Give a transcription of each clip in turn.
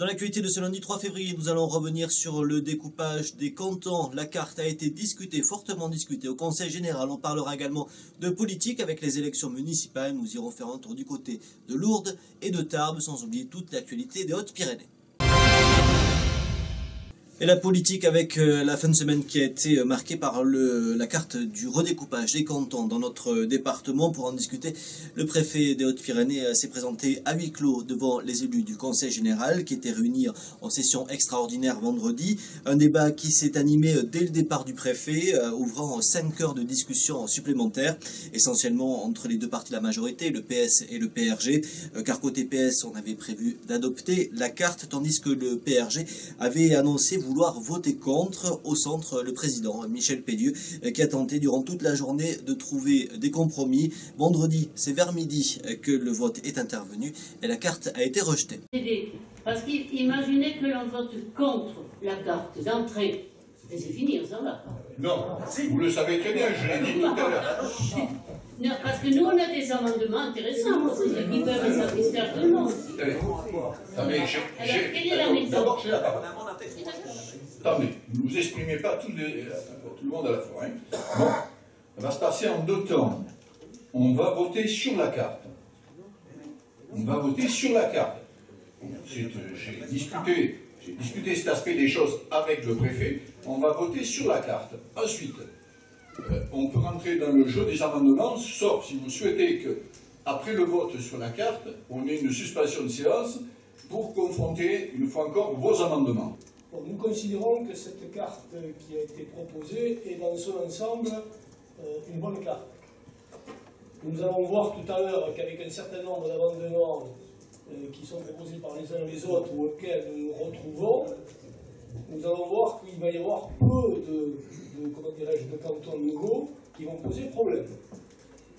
Dans l'actualité de ce lundi 3 février, nous allons revenir sur le découpage des cantons. La carte a été discutée, fortement discutée au Conseil général. On parlera également de politique avec les élections municipales. Nous irons faire un tour du côté de Lourdes et de Tarbes, sans oublier toute l'actualité des Hautes-Pyrénées. Et la politique avec la fin de semaine qui a été marquée par la carte du redécoupage des cantons dans notre département. Pour en discuter, le préfet des Hautes-Pyrénées s'est présenté à huis clos devant les élus du Conseil général qui étaient réunis en session extraordinaire vendredi. Un débat qui s'est animé dès le départ du préfet, ouvrant 5 heures de discussion supplémentaires, essentiellement entre les deux partis de la majorité, le PS et le PRG, car côté PS, on avait prévu d'adopter la carte, tandis que le PRG avait annoncé vouloir voter contre. Au centre, le président Michel Pellieu qui a tenté durant toute la journée de trouver des compromis. Vendredi, c'est vers midi que le vote est intervenu et la carte a été rejetée. Parce qu'imaginez que l'on vote contre la carte d'entrée. Et c'est fini, on s'en va. Non, vous le savez très bien, je l'ai dit tout à l'heure. Non, parce que nous, on a des amendements intéressants aussi, qui peuvent satisfaire tout le monde. Attendez, quelle est la méthode? D'abord, j'ai la parole. Attendez, ne vous exprimez pas tout le monde à la fois. Hein. Bon, ça va se passer en 2 temps. On va voter sur la carte. On va voter sur la carte. J'ai discuté cet aspect des choses avec le préfet. On va voter sur la carte. Ensuite, on peut rentrer dans le jeu des amendements, sauf si vous souhaitez que, après le vote sur la carte, on ait une suspension de séance pour confronter, une fois encore, vos amendements. Bon, nous considérons que cette carte qui a été proposée est dans son ensemble une bonne carte. Nous allons voir tout à l'heure qu'avec un certain nombre d'amendements qui sont proposés par les uns et les autres ou auxquels nous nous retrouvons, nous allons voir qu'il va y avoir peu de cantons nouveaux qui vont poser problème.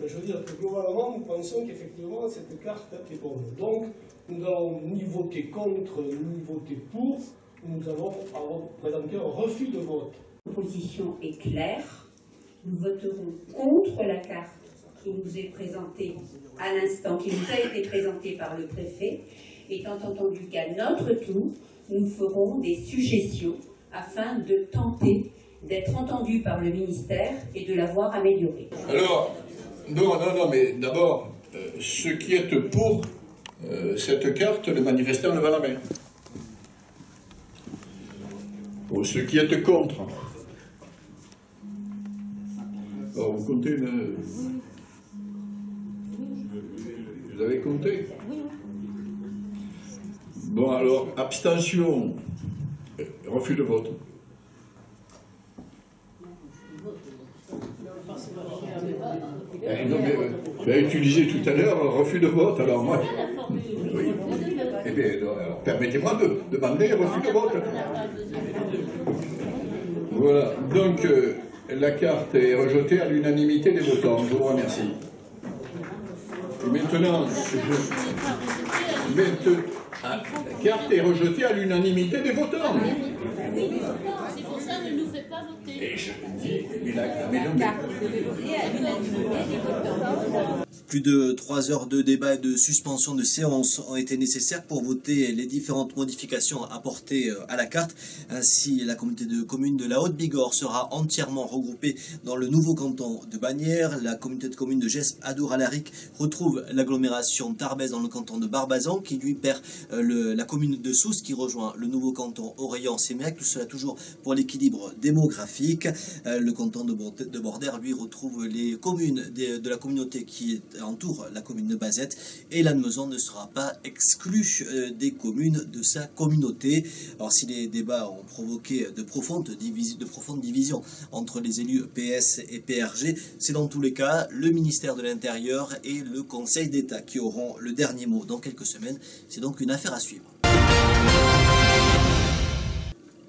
Je veux dire que globalement, nous pensons qu'effectivement cette carte est bonne. Donc, nous allons ni voter contre, ni voter pour, nous allons présenter un refus de vote. La position est claire. Nous voterons contre la carte qui nous est présentée à l'instant, qui nous a été présentée par le préfet, étant entendu qu'à notre tour, nous ferons des suggestions afin de tenter d'être entendus par le ministère et de l'avoir améliorée. Alors, non, mais d'abord, ceux qui êtes pour cette carte, le manifestant levant la main. Ou ceux qui êtes contre. Alors, vous comptez Vous avez compté? Bon, alors, abstention, refus de vote. Non, mais utilisé tout à l'heure, refus de vote, alors moi... Oui. Eh bien, alors, permettez-moi de demander refus de vote. Voilà, donc la carte est rejetée à l'unanimité des votants. Je vous remercie. Et maintenant, la carte est rejetée à l'unanimité des votants. C'est pour ça que ne nous fait pas voter. Et je dis, Plus de 3 heures de débat et de suspension de séance ont été nécessaires pour voter les différentes modifications apportées à la carte. Ainsi, la communauté de communes de la Haute-Bigorre sera entièrement regroupée dans le nouveau canton de Bagnères. La communauté de communes de Gesp-Adour-Alaric retrouve l'agglomération Tarbes dans le canton de Barbazan, qui lui perd la commune de Sousse, qui rejoint le nouveau canton Orléans-Séméac. Tout cela toujours pour l'équilibre démographique. Le canton de Bordère, lui, retrouve les communes de la communauté qui entoure la commune de Bazette, et Lannemezan ne sera pas exclu des communes de sa communauté. Alors, si les débats ont provoqué de profondes divisions entre les élus PS et PRG, c'est dans tous les cas le ministère de l'Intérieur et le Conseil d'État qui auront le dernier mot dans quelques semaines. C'est donc une affaire à suivre.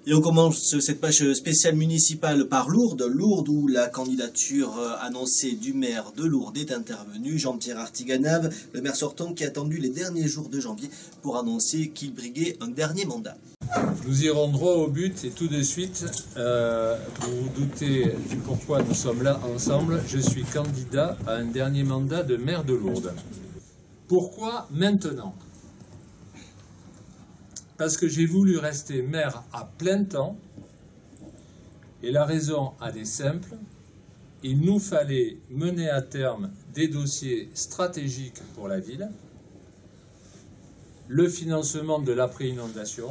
Et on commence cette page spéciale municipale par Lourdes. Lourdes où la candidature annoncée du maire de Lourdes est intervenue. Jean-Pierre Artiganave, le maire sortant qui a attendu les derniers jours de janvier pour annoncer qu'il briguait un dernier mandat. Nous irons droit au but et tout de suite, pour vous douter du pourquoi nous sommes là ensemble, je suis candidat à un dernier mandat de maire de Lourdes. Pourquoi maintenant ? parce que j'ai voulu rester maire à plein temps. Et la raison en est simple, il nous fallait mener à terme des dossiers stratégiques pour la ville, le financement de l'après-inondation,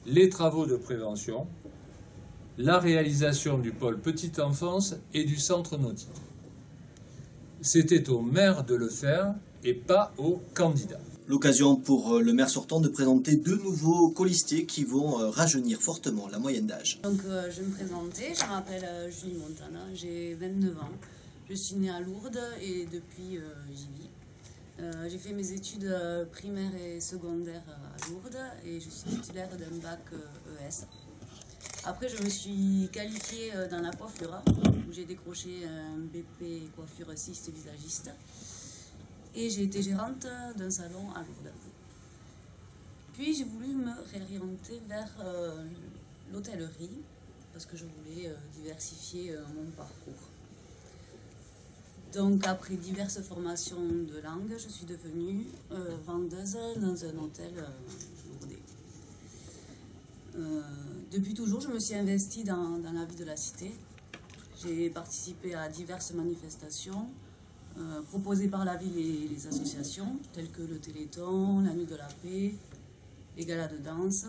les travaux de prévention, la réalisation du pôle petite enfance et du centre nautique. C'était au maire de le faire et pas au candidat. L'occasion pour le maire sortant de présenter 2 nouveaux colistiers qui vont rajeunir fortement la moyenne d'âge. Donc je vais me présenter, je m'appelle Julie Montana, j'ai 29 ans. Je suis née à Lourdes et depuis j'y vis. J'ai fait mes études primaires et secondaires à Lourdes et je suis titulaire d'un bac ES. Après je me suis qualifiée dans la coiffure où j'ai décroché un BP coiffure assiste visagiste. Et j'ai été gérante d'un salon à Lourdes. Puis j'ai voulu me réorienter vers l'hôtellerie parce que je voulais diversifier mon parcours. Donc après diverses formations de langue, je suis devenue vendeuse dans un hôtel lourdais. Depuis toujours, je me suis investie dans la vie de la cité. J'ai participé à diverses manifestations proposées par la ville et les associations, telles que le Téléthon, la Nuit de la Paix, les galas de danse.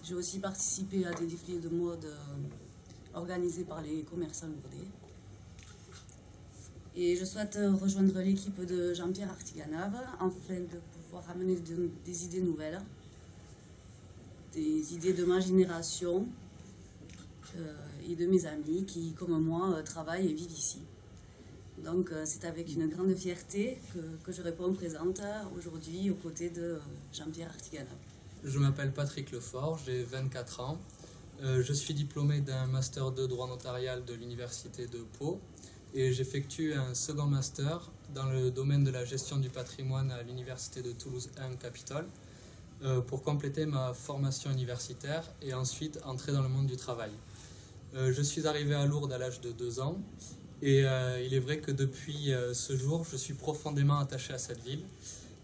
J'ai aussi participé à des défilés de mode organisés par les commerçants lourdais. Et je souhaite rejoindre l'équipe de Jean-Pierre Artiganave afin de pouvoir amener des idées nouvelles, des idées de ma génération et de mes amis qui, comme moi, travaillent et vivent ici. Donc c'est avec une grande fierté que je réponds présente aujourd'hui aux côtés de Jean-Pierre Artiganave. Je m'appelle Patrick Lefort, j'ai 24 ans. Je suis diplômé d'un master de droit notarial de l'université de Pau et j'effectue un second master dans le domaine de la gestion du patrimoine à l'université de Toulouse 1 Capitole pour compléter ma formation universitaire et ensuite entrer dans le monde du travail. Je suis arrivé à Lourdes à l'âge de 2 ans. Et il est vrai que depuis ce jour, je suis profondément attaché à cette ville.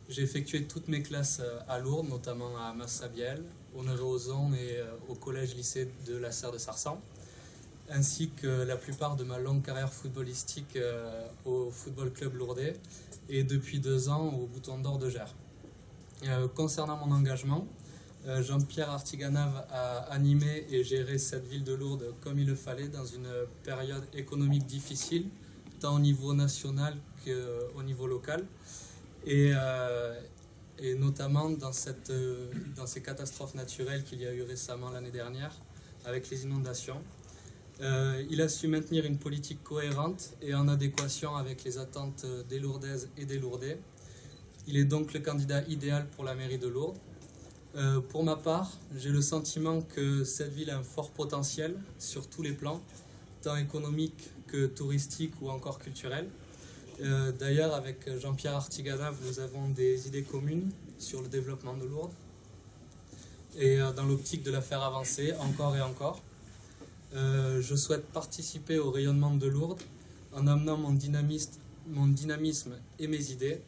J'ai effectué toutes mes classes à Lourdes, notamment à Massabielle, Honoré-Ozon et au collège-lycée de la Serre de Sarsan, ainsi que la plupart de ma longue carrière footballistique au Football Club Lourdais et depuis 2 ans au Bouton d'Or de Gers. Concernant mon engagement, Jean-Pierre Artiganave a animé et géré cette ville de Lourdes comme il le fallait dans une période économique difficile, tant au niveau national qu'au niveau local, et notamment dans ces catastrophes naturelles qu'il y a eu récemment l'année dernière avec les inondations. Il a su maintenir une politique cohérente et en adéquation avec les attentes des Lourdaises et des Lourdais. Il est donc le candidat idéal pour la mairie de Lourdes. Pour ma part, j'ai le sentiment que cette ville a un fort potentiel sur tous les plans, tant économique que touristique ou encore culturel. D'ailleurs, avec Jean-Pierre Artiganave, nous avons des idées communes sur le développement de Lourdes et dans l'optique de la faire avancer encore et encore. Je souhaite participer au rayonnement de Lourdes en amenant mon dynamisme et mes idées.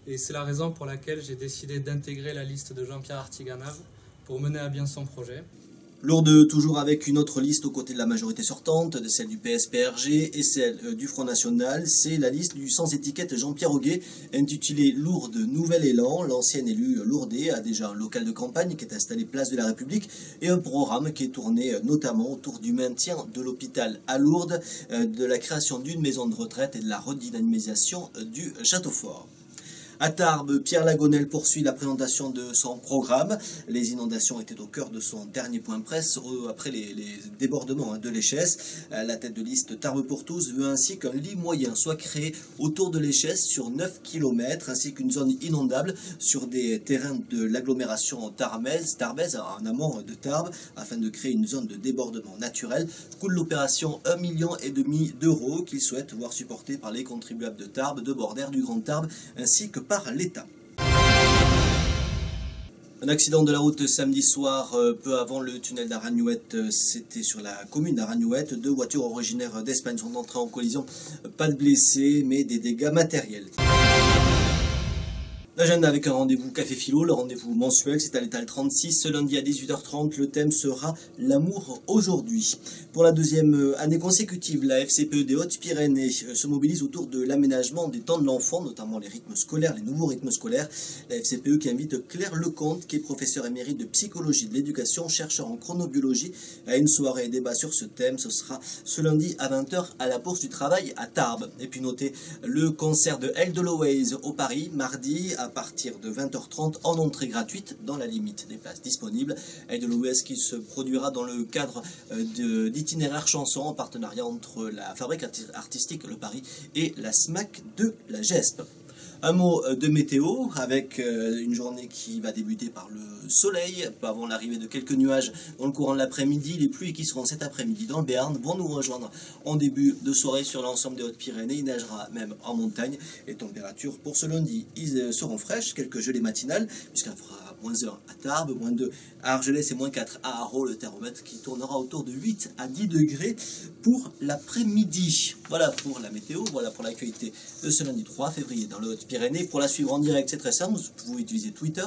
Et c'est la raison pour laquelle j'ai décidé d'intégrer la liste de Jean-Pierre Artiganave pour mener à bien son projet. Lourdes toujours avec une autre liste aux côtés de la majorité sortante, de celle du PS-PRG et celle du Front National. C'est la liste du sans-étiquette Jean-Pierre Auguet, intitulée Lourdes Nouvel Élan. L'ancien élu lourdais a déjà un local de campagne qui est installé place de la République et un programme qui est tourné notamment autour du maintien de l'hôpital à Lourdes, de la création d'une maison de retraite et de la redynamisation du château fort. À Tarbes, Pierre Lagonel poursuit la présentation de son programme. Les inondations étaient au cœur de son dernier point presse après les débordements de l'Échesse. La tête de liste Tarbes pour tous veut ainsi qu'un lit moyen soit créé autour de l'Échesse sur 9 km, ainsi qu'une zone inondable sur des terrains de l'agglomération tarbaise en amont de Tarbes, afin de créer une zone de débordement naturel. Coût de l'opération 1,5 million d'euros qu'il souhaite voir supporté par les contribuables de Tarbes, de Bordère, du Grand Tarbes, ainsi que par l'État. Un accident de la route samedi soir, peu avant le tunnel d'Aragnouette, c'était sur la commune d'Aragnouette. 2 voitures originaires d'Espagne sont entrées en collision. Pas de blessés, mais des dégâts matériels. L'agenda avec un rendez-vous Café Philo, le rendez-vous mensuel, c'est à l'étal 36, ce lundi à 18h30, le thème sera l'amour aujourd'hui. Pour la deuxième année consécutive, la FCPE des Hautes-Pyrénées se mobilise autour de l'aménagement des temps de l'enfant, notamment les rythmes scolaires, les nouveaux rythmes scolaires. La FCPE qui invite Claire Lecomte, qui est professeure émérite de psychologie de l'éducation, chercheur en chronobiologie, à une soirée et débat sur ce thème. Ce sera ce lundi à 20h à la Bourse du Travail à Tarbes. Et puis notez le concert de Edelweiss au Paris, mardi à partir de 20h30 en entrée gratuite dans la limite des places disponibles. Edelweiss qui se produira dans le cadre d'itinéraires chansons en partenariat entre la Fabrique artistique Le Paris et la SMAC de la GESP. Un mot de météo avec une journée qui va débuter par le soleil avant l'arrivée de quelques nuages dans le courant de l'après-midi. Les pluies qui seront cet après-midi dans le Béarn vont nous rejoindre en début de soirée sur l'ensemble des Hautes-Pyrénées. Il neigera même en montagne. Les températures pour ce lundi seront fraîches, quelques gelées matinales puisqu'il fera -1 à Tarbes, -2 à Argelès et -4 à Haro, le thermomètre qui tournera autour de 8 à 10 degrés pour l'après-midi. Voilà pour la météo, voilà pour l'actualité de ce lundi 3 février dans le Hautes-Pyrénées. Pour la suivre en direct, c'est très simple, vous pouvez utiliser Twitter,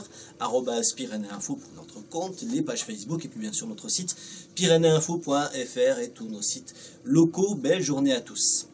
@pyrénéinfo pour notre compte, les pages Facebook et puis bien sûr notre site pyrénéinfo.fr et tous nos sites locaux. Belle journée à tous.